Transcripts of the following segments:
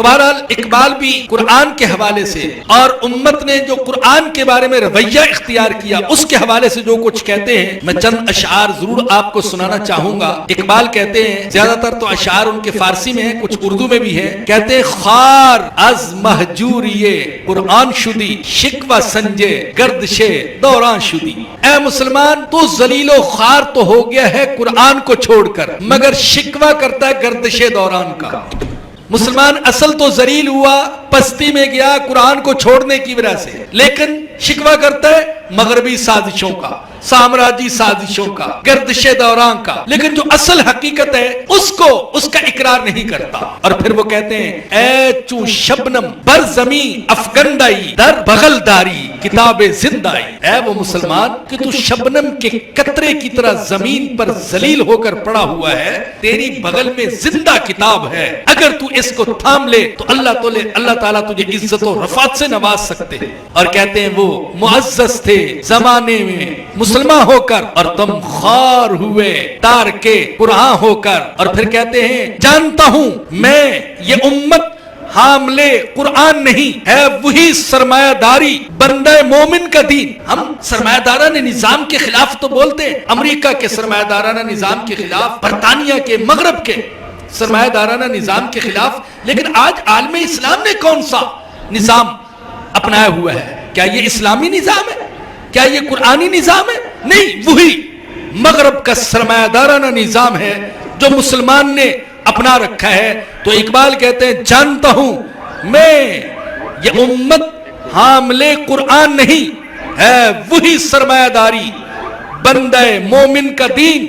تو بہرحال اقبال بھی قرآن کے حوالے سے اور امت نے جو قرآن کے بارے میں رویہ اختیار کیا اس کے حوالے سے جو کچھ کہتے ہیں، میں چند اشعار ضرور آپ کو سنانا چاہوں گا۔ اقبال کہتے ہیں، زیادہ تر تو اشعار ان کے فارسی میں ہیں، کچھ اردو میں بھی ہیں، کہتے ہیں خار از مہجوریے قرآن شدی شکوہ سنجے گردش دوران شدی۔ اے مسلمان، تو ذلیل و خوار تو ہو گیا ہے قرآن کو چھوڑ کر، مگر شکوہ کرتا ہے گردش دوران کا۔ مسلمان اصل تو ذلیل ہوا، پستی میں گیا قرآن کو چھوڑنے کی وجہ سے، لیکن شکوہ کرتا ہے مغربی سازشوں کا، سامراجی سازشوں کا، گردش دوران کا، لیکن جو اصل حقیقت ہے اس کا اقرار نہیں کرتا۔ اور پھر وہ کہتے ہیں اے چوں شبنم بر زمین افگندائی در بغل داری کتاب زندائی۔ اے وہ مسلمان کہ تو شبنم کے قطرے کی طرح زمین پر ذلیل ہو کر پڑا ہوا ہے، تیری بغل میں زندہ کتاب ہے، اگر تو اس کو تھام لے تو اللہ تعالیٰ تجھے عزت و رفعت سے نواز سکتے ہیں۔ اور کہتے ہیں وہ معزز تھے زمانے میں مسلمان ہو کر اور تم خوار ہوئے تارک قرآن ہو کر۔ اور پھر کہتے ہیں جانتا ہوں میں یہ امت حاملے قرآن نہیں ہے، وہی سرمایہ داری بندہ مومن کا دین۔ ہم سرمایہ دارانہ نظام کے خلاف تو بولتے ہیں، امریکہ کے سرمایہ دارانہ نظام کے خلاف، برطانیہ کے، مغرب کے سرمایہ دارانہ نظام کے خلاف، لیکن آج عالم اسلام نے کون سا نظام اپنایا ہوا ہے؟ کیا یہ اسلامی نظام ہے؟ کیا یہ قرآنی نظام ہے؟ نہیں، وہی مغرب کا سرمایہ دارانہ نظام ہے جو مسلمان نے اپنا رکھا ہے۔ تو اقبال کہتے ہیں جانتا ہوں میں یہ امت حامل قرآن نہیں ہے، وہی سرمایہ داری بندہ مومن کا دین۔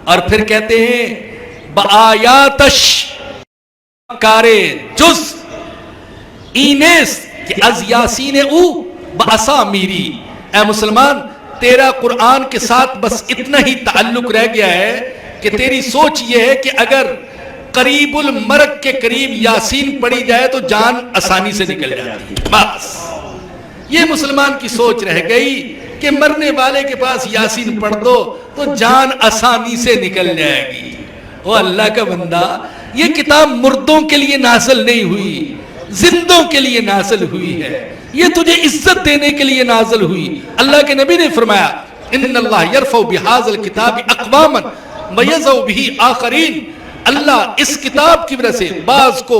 اور پھر کہتے ہیں بآیاتش کارے جز اینیس کہ از یاسین او باسا میری۔ اے مسلمان، تیرا قرآن کے ساتھ بس اتنا ہی تعلق رہ گیا ہے کہ تیری سوچ یہ ہے کہ اگر قریب المرگ کے قریب یاسین پڑھی جائے تو جان آسانی سے نکل جاتی ہے۔ بس یہ مسلمان کی سوچ رہ گئی کہ مرنے والے کے پاس یاسین پڑھ دو تو جان آسانی سے نکل جائے گی۔ او اللہ کا بندہ، یہ کتاب مردوں کے لیے نازل نہیں ہوئی، زندوں کے لیے نازل ہوئی ہے، یہ تجھے عزت دینے کے لیے نازل ہوئی۔ اللہ کے نبی نے فرمایا ان اللہ یرفع بہذا الکتاب اقواما ویضع بہ آخرین۔ اللہ اس کتاب کی وجہ سے بعض کو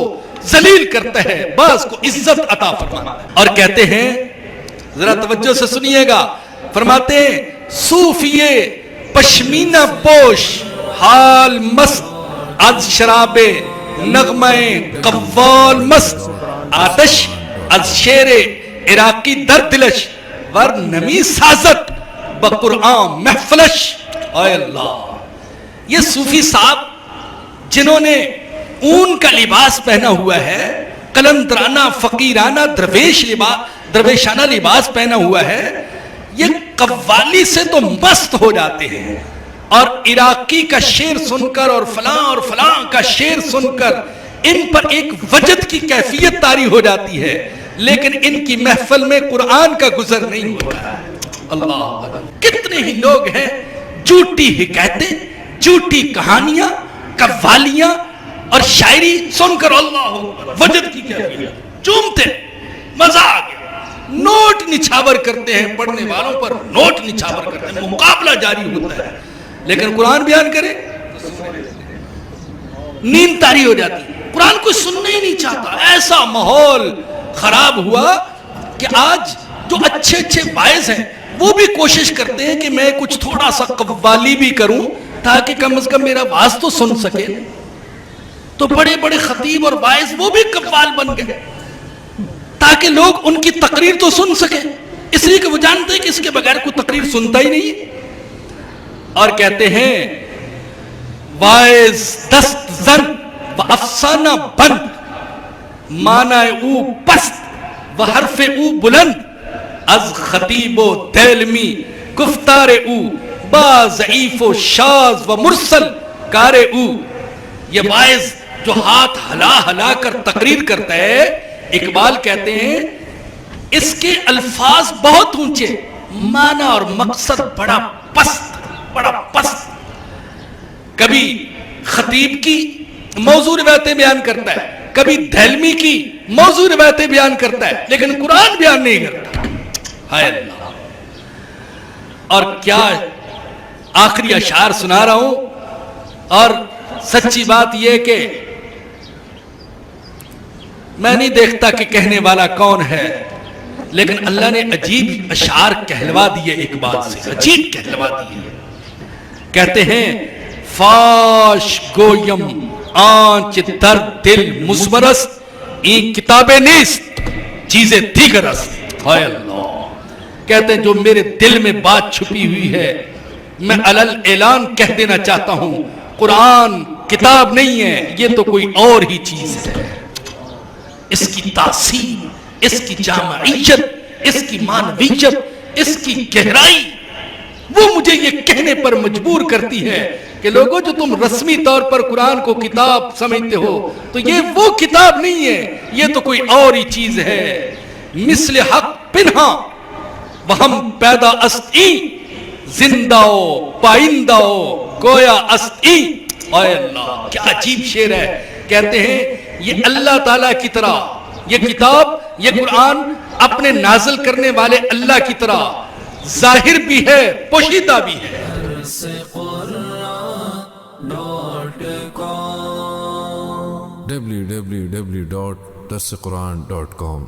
ذلیل کرتا ہے، بعض کو عزت عطا فرماتا ہے۔ اور کہتے ہیں، ذرا توجہ سے سنیے گا، فرماتے ہیں صوفیے پشمینہ پوش حال مست از شراب نغمہ قوال مست، آتش از شیر عراقی در دلش ور نمی سازت بقرآن محفلش۔ اے اللہ، یہ صوفی صاحب جنہوں نے اون کا لباس پہنا ہوا ہے، قلندرانہ فقیرانہ درویشانہ لباس پہنا ہوا ہے، یہ قوالی سے تو مست ہو جاتے ہیں، اور عراقی کا شعر سن کر اور فلاں کا شعر سن کر ان پر ایک وجد کی کیفیت طاری ہو جاتی ہے، لیکن ان کی محفل میں قرآن کا گزر نہیں ہوتا ہے۔ اللہ، کتنے ہی لوگ ہیں جھوٹی حکایتیں، جھوٹی کہانیاں، قوالیاں اور شاعری سن کر اللہ وجد کی کیفیت چومتے، مزہ آ گیا، نوٹ نچھاور کرتے ہیں، پڑھنے والوں پر نوٹ نچھاور کرتے ہیں، مقابلہ جاری ہوتا ہے، لیکن قرآن بیان کرے نیند طاری ہو جاتی ہے، قرآن کوئی سننا ہی نہیں چاہتا۔ ایسا ماحول خراب ہوا کہ آج جو اچھے باعث ہیں وہ بھی کوشش کرتے ہیں کہ میں کچھ تھوڑا سا قوالی بھی کروں تاکہ کم از کم میرا باز تو سن سکے۔ تو بڑے خطیب اور باعث وہ بھی قوال بن گئے تاکہ لوگ ان کی تقریر تو سن سکیں، اس لیے کہ وہ جانتے ہیں کہ اس کے بغیر کوئی تقریر سنتا ہی نہیں۔ اور کہتے ہیں وائز دست زن و افسانہ بند، معنی او پست و حرف او بلند، از خطیب و دیلمی گفتار او با ضعیف و شاذ و مرسل کار او۔ یہ وائز جو ہاتھ ہلا کر تقریر کرتا ہے، اقبال کہتے ہیں اس کے الفاظ بہت اونچے، معنی اور مقصد بڑا پست۔ کبھی خطیب کی موضوع روایتیں بیان کرتا ہے، کبھی دہلمی کی موضوع روایتیں بیان کرتا ہے لیکن قرآن بیان نہیں کرتا. ہائے اللہ. اور کیا آخری اشعار سنا رہا ہوں, اور سچی بات یہ کہ میں نہیں دیکھتا کہ کہنے والا کون ہے, لیکن اللہ نے عجیب اشعار کہلوا دیے اقبال سے, عجیب کہلوا دیے. کہتے ہیں فاش گویم آنچ در دل مزمرست این کتاب نیست چیزیں دیگرست. ہائے اللہ. کہتے ہیں جو میرے دل میں بات چھپی ہوئی ہے میں علل اعلان کہہ دینا چاہتا ہوں, قرآن کتاب نہیں ہے, یہ تو کوئی اور ہی چیز ہے. اس کی تاثیر, اس کی جامعیت, اس کی معنویت, اس کی گہرائی وہ مجھے یہ کہنے پر مجبور کرتی ہے کہ لوگوں جو تم رسمی طور پر قرآن کو کتاب سمجھتے ہو تو یہ وہ کتاب نہیں ہے, یہ تو کوئی اور ہی چیز ہے. مثل حق پنہا وہم پیدا است ای زندہ پائندہ گویا است ای. اے اللہ کیا عجیب شعر ہے. کہتے ہیں یہ اللہ تعالیٰ کی طرح یہ کتاب, یہ قرآن اپنے نازل کرنے والے اللہ کی طرح ظاہر بھی ہے, پوشیدہ بھی ہے. www.darsequran.com